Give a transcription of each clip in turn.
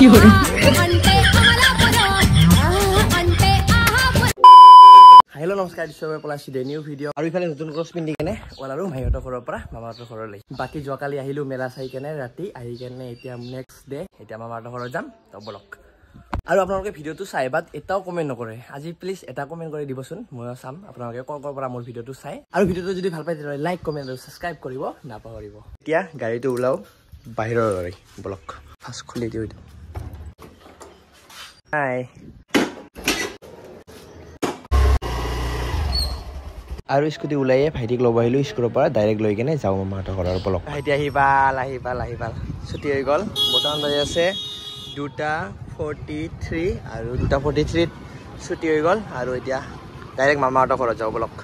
hello नमस्कार दिसोबे पलासि दे new video आरो इफाले नতুन cross पिन्धि केने ओलारो भाइहতৰ ঘৰৰ পৰা মামাহঁতৰ ঘৰলৈ বাকি জকালি আহিলো মেলা চাই কেনে ৰাতি আহি কেনে এতিয়া নেক্সট ডে এতিয়া মামাহঁতৰ ঘৰত যাম তো বলক আৰু আপোনালোকে ভিডিওটো চাই বাট এটাও কমেন্ট নকৰে আজি প্লিজ এটা কমেন্ট কৰি দিবচোন মই চাম আপোনালোকে কৰ পৰা মোৰ ভিডিওটো চাই আৰু ভিডিওটো যদি ভাল পাই তেতিয়াহলে লাইক কমেন্ট আৰু সাবস্ক্ৰাইব কৰিব নাপাহৰিব এতিয়া গাড়ীটো উলাও বাহিৰৰ লৈ বলক ফাষ্ট খুলি দিও হাই আৰু স্কুটি উলাইয়ে ভাইটিক লব আহিলো স্কুলৰ পৰা ডাইৰেক্ট লৈ কেনে যাও মামাহঁতৰ ঘৰৰ বলক ভাইটি আহিবাল ছুটি হৈ গল বৰ্তমান বাজি আছে 2:43 আৰু 2:43 ছুটি হৈ গল আৰু এতিয়া ডাইৰেক্ট মামাহঁতৰ ঘৰত যাও বলক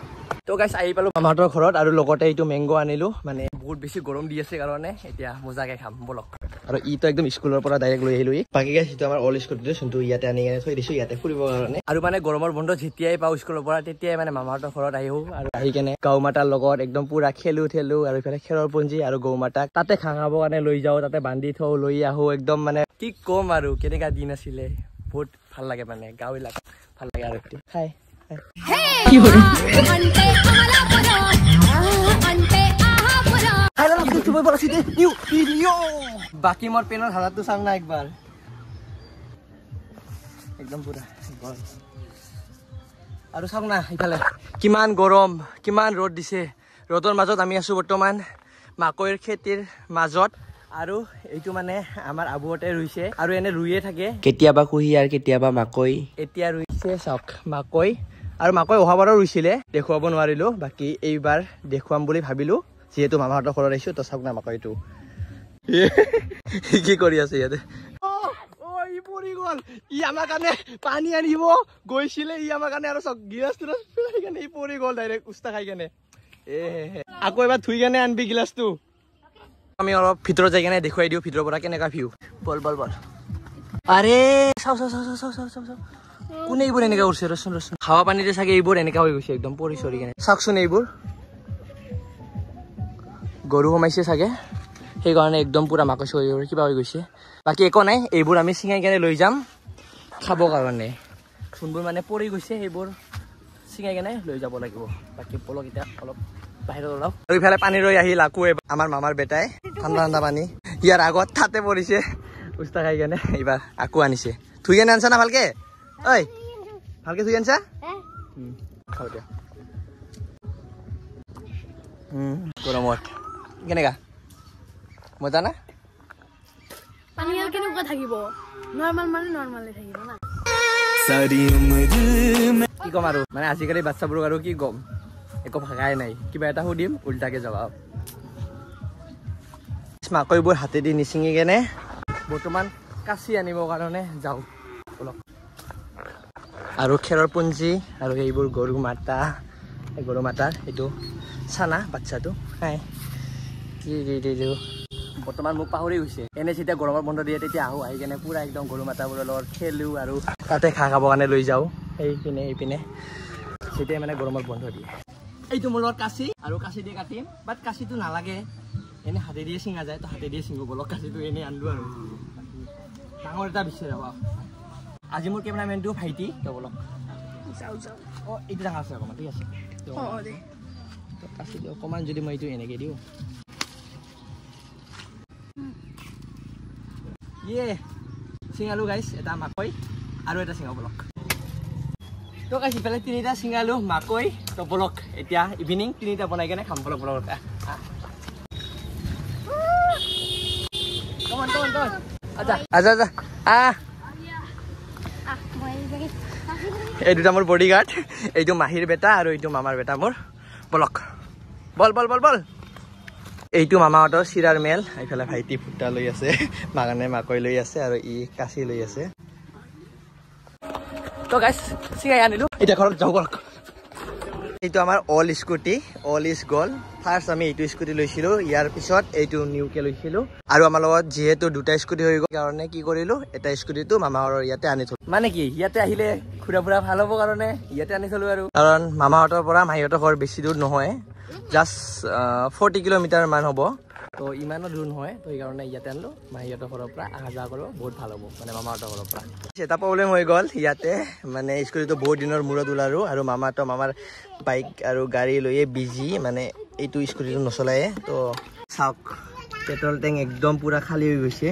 তো গাইস আহি পালো মামাহঁতৰ ঘৰত আৰু লগতে এইটো মেংগো আনিলো মানে বহুত বেছি গৰম দি আছে কাৰণে এতিয়া মজাকে খাম বলক আৰু ই তো একদম স্কুলৰ পৰা ডাইৰেক্ট লৈ আহিলো বাকি গাইস ইটো আমাৰ অল স্কুটিটো শুনটো ইয়াতে আনি কেনে থৈ দিছো ইয়াতে ফুৰিব কাৰণে আৰু মানে গৰমৰ বন্ধ যেতিয়াই পাও স্কুলৰ পৰা তেতিয়াই মানে মামাহঁতৰ ঘৰত আহিও আৰু আহি কেনে গাওমাটাৰ লগত একদম পুৰা খেলো আৰু ইফালে খেৰৰ পুঞ্জি আৰু গৌমাটাক তাতে খাঙাব কাৰণে লৈ যাও তাতে বান্ধি থও লৈ আহো একদম মানে কি কম আৰু কেনেকা দিন আছিলে বহুত ভাল লাগে মানে গাঁও এলেকা ভাল লাগে আৰু এটো হাই बाकी मोर पेनर हालत तो सामना एक बार एकदम पूरा আৰু চাওক না ইফালে কিমান গৰম কিমান ৰদ দিছে ৰদৰ মাজত আমি আছো বৰ্তমান মাকৈৰ খেতিৰ মাজত আৰু এইটো মানে আমাৰ আবুহতে ৰুইছে আৰু এনে ৰুইয়ে থাকে কেতিয়াবা কুহি আৰু কেতিয়াবা মাকৈ এতিয়া ৰুইছে চাওক মাকৈ আৰু মাকৈ অহাবাৰো ৰুইছিলে দেখুৱাব নোৱাৰিলো বাকি এইবাৰ দেখুৱাম বুলি ভাবিলো যেহেতু মামাহঁতৰ ঘৰত আহিছো তো চাওক না মাকৈটো কি কৰি আছে ইয়াতে ই পৰি গল ই আমাৰ কাৰণে পানী আনিব গৈছিলে ই আমাৰ কাৰণে আৰু চক গিলাসটো খাই কেনে ই পৰি গল ডাইৰেক্ট উস্তা খাই কেনে আকৌ এবাৰ ধুই কেনে আনবি গিলাসটো আমি অলপ ভিতৰত যাই কেনে দেখুৱাই দিও ভিতৰৰ পৰা কেনেকা ভিউ বল আৰে চাও কোনে এইবোৰ এনেকা উঠছে ৰচোন খাৱা পানীতে চাগে এইবোৰ এনেকা হৈ গৈছে একদম পৰি চৰি কেনে চাওকচোন এইবোৰ গৰু সোমাইছে চাগে সেইকাৰণে একদম পুৰা মাকৈ চৰি কিবা হৈ গৈছে বাকি একো নাই এইবোৰ আমি চিঙাই কেনে লৈ যাম খাব কাৰণে যোনবোৰ মানে পৰি গৈছে সেইবোৰ চিঙাই কেনে লৈ যাব লাগিব বাকি পলক এতিয়া অলপ বাহিৰত ওলাও আৰু ইফালে পানী ৰৈ আহিল আকৌ আমাৰ মামাৰ বেটাই ঠাণ্ডা পানী ইয়াৰ আগত তাতে পৰিছে উস্তা খাই কেনে এইবাৰ আকৌ আনিছে ধুই কেনে আনছা না ভালকে ঐ ভালকে ধুই আনছা খাও দিয়া গৰমত কেনেকা মজা না পানী আৰ কেনেকা থাকিব নৰমাল মানে নৰমালি থাকিব না কি কম আৰু মানে আজিকালি বাচ্চাবোৰক আৰু কি কম একো ভাগাই নাই কিবা এটা সুধিম উল্টাকে জবাব মাকৈবোৰ হাতেদি নিচিঙি কেনে বৰ্তমান কাচি আনিব কাৰণে যাও আৰু খেৰৰ পুঞ্জি আৰু এইবোৰ গৰু মাতাৰ এইটো চানা বাচ্চাটো হাই কি বৰ্তমান মোক পাহৰি গৈছে এনে যেতিয়া গৰমৰ বন্ধ দিয়ে তেতিয়া আহি কেনে পুৰা একদম গৰু মাতাবোৰৰ লগত খেলো আৰু তাতে খাব কাৰণে লৈ যাও এইপিনে যেতিয়া মানে গৰমৰ বন্ধ দিয়ে এইটো মোৰ লগত কাচি আৰু কাচি দিয়ে কাটিম বাট কাচিটো নালাগে এনে হাতে দিয়ে চিঙা যায় তো হাতে দিয়ে চিঙো বলক কাচিটো এনে আনলো আৰু ডাঙৰ এটা বিচাৰ ৰবা আজি মোৰ কেমেৰামেনটো ভাইটি তো বলক এইটো ডাঙৰ আছে অকণমান ঠিক আছে তো কাচি দিও অকণমান যদি মই এইটো এনেকে দিওঁ চিঙালো গাইছ এটা মাকৈ আৰু এটা চিঙা বলক তো গাইছ ইফালে তিনিটা চিঙালো মাকৈ তো বলক এতিয়া ইভিনিং তিনিটা বনাই কেনে খাম বলক আচ্ছা এই দুটা মোৰ বডিগাৰ্ড এইটো মাহীৰ বেটা আৰু এইটো মামাৰ বেটা মোৰ বলক বল এইটো মামাহঁতৰ চিৰাৰ মেল এইফালে ভাইটি ফুটা লৈ আছে মাগানে মাকৈ লৈ আছে আৰু ই কাচি লৈ আছে তো গাইস চিঙাই আনিলো এতিয়া ঘৰত যাও বলক এইটো আমাৰ all scooty all is goal first আমি এইটো স্কুটি লৈছিলো ইয়াৰ পিছত এইটো নিউকে লৈছিলো আৰু আমাৰ লগত যেহেতু দুটা স্কুটি হৈ গল কাৰণে কি কৰিলো এটা স্কুটিটো মামাহঁতৰ ইয়াতে আনি থলো মানে কি ইয়াতে আহিলে খুৰা ভাল হ'ব কাৰণে ইয়াতে আনি থলো আৰু কাৰণ মামাহঁতৰ পৰা মাহীহঁতৰ ঘৰ বেছি দূৰ নহয় জাস্ট 40 কিলোমিটাৰ মান হ'ব তো ইমানো দূৰ নহয় তো সেইকাৰণে ইয়াতে আনিলোঁ মাহীহঁতৰ ঘৰৰ পৰা অহা যোৱা কৰিব বহুত ভাল হ'ব মানে মামাহঁতৰ ঘৰৰ পৰা এটা প্ৰব্লেম হৈ গ'ল ইয়াতে মানে স্কুটিটো বহুত দিনৰ মূৰত ওলালোঁ আৰু মামাৰ বাইক আৰু গাড়ী লৈয়ে বিজি মানে এইটো স্কুটিটো নচলায়ে তো চাওক পেট্ৰল টেংক একদম পুৰা খালী হৈ গৈছে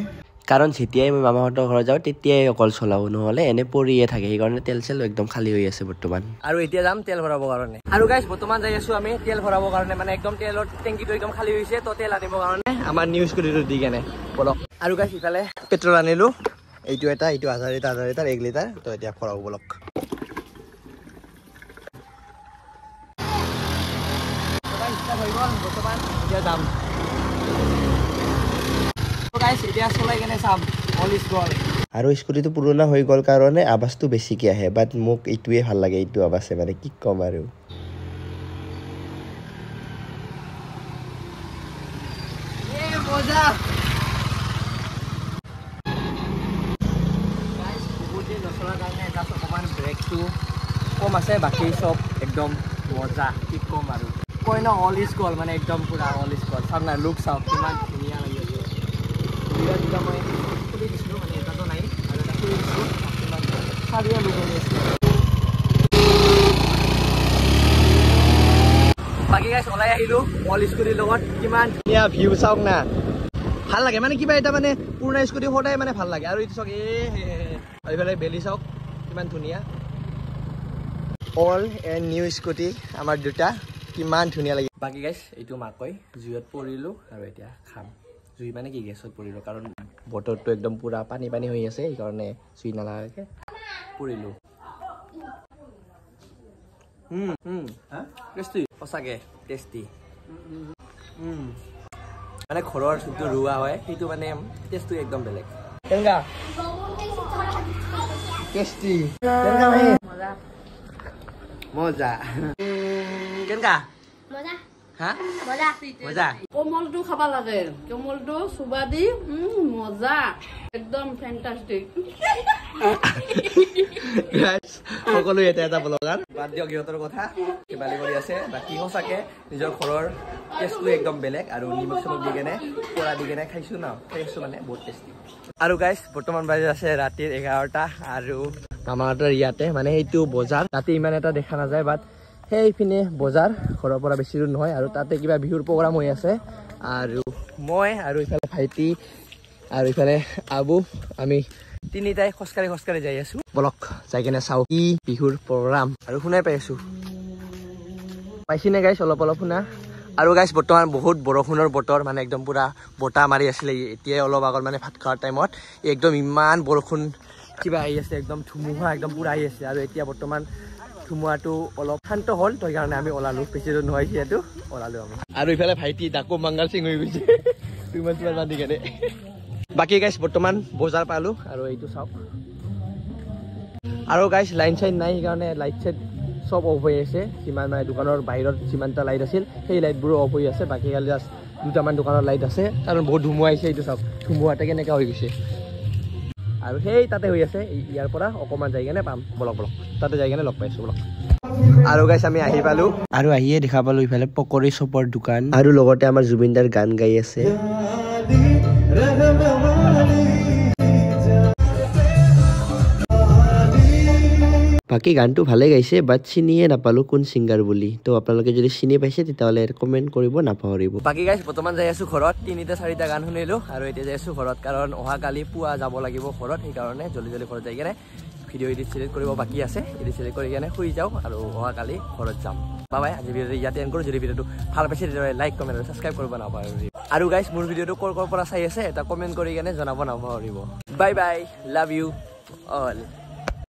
কাৰণ যেতিয়াই মই মামাহঁতৰ ঘৰত যাওঁ তেতিয়াই অকল চলাওঁ নহ'লে এনে পৰিয়ে থাকে সেইকাৰণে তেল চেল একদম খালী হৈ আছে বৰ্তমান আৰু এতিয়া যাম তেল ভৰাবৰ কাৰণে আৰু গাইজ বৰ্তমান যাই আছোঁ আমি তেল ভৰাবৰ কাৰণে মানে একদম তেলৰ টেংকিটো একদম খালী হৈছে তো তেল আনিবৰ কাৰণে আমাৰ নিউ স্কুটিটো দি কেনে বলক আৰু গাইজ ইফালে পেট্ৰল আনিলোঁ এইটো এটা এইটো 1000 লিটাৰ 1 লিটাৰ তো এতিয়া ভৰাব বলক বৰ্তমান এতিয়া যাম আৰু স্কুটিটো পুৰণা হৈ গ'ল কাৰণে আৱাজটো বেছিকৈ আহে বাট মোক এইটোৱে ভাল লাগে এইটো আৱাজে মানে কি ক'ম আৰু ব্ৰেকটো কম আছে বাকী চব একদম মজা কি ক'ম আৰু কয় ন অল ইজ গ'ল মানে একদম পুৰা অল ইজ গ'ল চাওক না লুক চাওক কিমান ধুনীয়া লাগি আছে দুটা মই খুলি দিছিলোঁ মানে এটাতো নাই আৰু এটা খুলি দিছোঁ চাৰিও লুক হৈ আছে বাকী গাইজ ওলাই আহিলোঁ অল স্কুটিৰ লগত কিমান ধুনীয়া ভিউ চাওক না ভাল লাগে মানে কিবা এটা মানে পুৰণা স্কুটি সদায় মানে ভাল লাগে আৰু এইটো চাওক এইফালে বেলি চাওক কিমান ধুনীয়া অল এণ্ড নিউ স্কুটি আমাৰ দুটা কিমান ধুনীয়া লাগে বাকী গাইজ এইটো মাকৈ জুইত পৰিলোঁ আৰু এতিয়া খাম জুই মানে কি গেছত পৰিলোঁ কাৰণ বতৰটো একদম পুৰা পানী হৈ আছে সেইকাৰণে জুই নালাগে পৰিলোঁ টেষ্টি সঁচাকে টেষ্টি মানে ঘৰৰ যোনটো ৰোৱা হয় সেইটো মানে টেষ্টটো একদম বেলেগ কেনেকা টেষ্টি কেনেকা ভাই মজা কেনেকা মজা হা মজা মজা কোমলটো খাব লাগে কোমলটো চুবা দি মজা একদম ফেন্টাস্টিক সকলো এটা ব্লগাৰ বাদ দিয়ক সিহঁতৰ কথা কিবালি কৰি আছে বাকী সঁচাকে নিজৰ ঘৰৰ টেষ্টটো একদম বেলেগ আৰু নিমখ চমক দি কেনে পৰা দি কেনে খাইছোঁ ন খাইছোঁ মানে বহুত টেষ্টি আৰু গাইজ বৰ্তমান বাজি আছে ৰাতিৰ 11টা আৰু মামাহঁতৰ ইয়াতে মানে সেইটো বজাৰ তাতে ইমান এটা দেখা নাযায় বাট সেইপিনে বজাৰ ঘৰৰ পৰা বেছি দূৰ নহয় আৰু তাতে কিবা বিহুৰ প্ৰগ্ৰাম হৈ আছে আৰু মই আৰু ইফালে ভাইটি আৰু ইফালে আবু আমি তিনিটাই খোজকাঢ়ি যাই আছোঁ বলক যাই কেনে চাওঁ কি বিহুৰ প্ৰগ্ৰাম আৰু শুনাই পাই আছোঁ পাইছিনে গাইছ অলপ শুনা আৰু গাইছ বৰ্তমান বহুত বৰষুণৰ বতৰ মানে একদম পুৰা বতাহ মাৰি আছিলে এতিয়াই অলপ আগত মানে ভাত খোৱাৰ টাইমত একদম ইমান বৰষুণ কিবা আহি আছে একদম ধুমুহা একদম পুৰা আহি আছে আৰু এতিয়া বৰ্তমান ধুমুহাটো অলপ শান্ত হ'ল তো সেইকাৰণে আমি ওলালোঁ বেছি দূৰ নহয় যিহেতু ওলালোঁ আমি আৰু ইফালে ভাইটি ডাকো মাংগাল সিং হৈ গৈছে তুমান বান্ধি কেনে বাকী গাইছ বৰ্তমান বজাৰ পালোঁ আৰু এইটো চাওক আৰু গাইছ লাইন চাইন নাই সেইকাৰণে লাইট চাইট চব অফ হৈ আছে যিমান মানে দোকানৰ বাহিৰত যিমানটা লাইট আছিল সেই লাইটবোৰো অফ হৈ আছে বাকী খালি জাষ্ট দুটামান দোকানৰ লাইট আছে কাৰণ বহুত ধুমুহা আহিছে এইটো চাওক ধুমুহাতে কেনেকুৱা হৈ গৈছে আৰু সেই তাতে হৈ আছে ইয়াৰ পৰা অকণমান যাই কেনে পাম বলক তাতে যাই কেনে লগ পাইছোঁ বলক আৰু গাইছ আমি আহি পালোঁ আৰু আহিয়ে দেখা পালোঁ ইফালে পকৰী চপৰ দোকান আৰু লগতে আমাৰ জুবিনদাৰ গান গাই আছে বাকী গানটো ভালে গাইছে বাট চিনিয়ে নাপালোঁ কোন ছিংগাৰ বুলি তো আপোনালোকে যদি চিনি পাইছে তেতিয়াহ'লে কমেণ্ট কৰিব নাপাহৰিব বাকী গাইছ বৰ্তমান যাই আছোঁ ঘৰত 3-4টা গান শুনিলোঁ আৰু এতিয়া যাই আছোঁ ঘৰত কাৰণ অহাকালি পুৱা যাব লাগিব ঘৰত সেইকাৰণে জলদি ঘৰত যাই কেনে ভিডিঅ' এডিট কৰিব বাকী আছে এডিট কৰি কেনে শুই যাওঁ আৰু অহাকালি ঘৰত যাম বাই আজি ভিডিঅ'টো ইয়াতে এণ্ড কৰোঁ যদি ভিডিঅ'টো ভাল পাইছে তেতিয়াহ'লে লাইক কমেণ্ট আৰু ছাবস্ক্ৰাইব কৰিব নাপাহৰিব আৰু গাইছ মোৰ ভিডিঅ'টো ক'ৰ পৰা চাই আছে এটা কমেণ্ট কৰি কেনে জনাব নাপাহৰিব বাই লাভ ইউ অল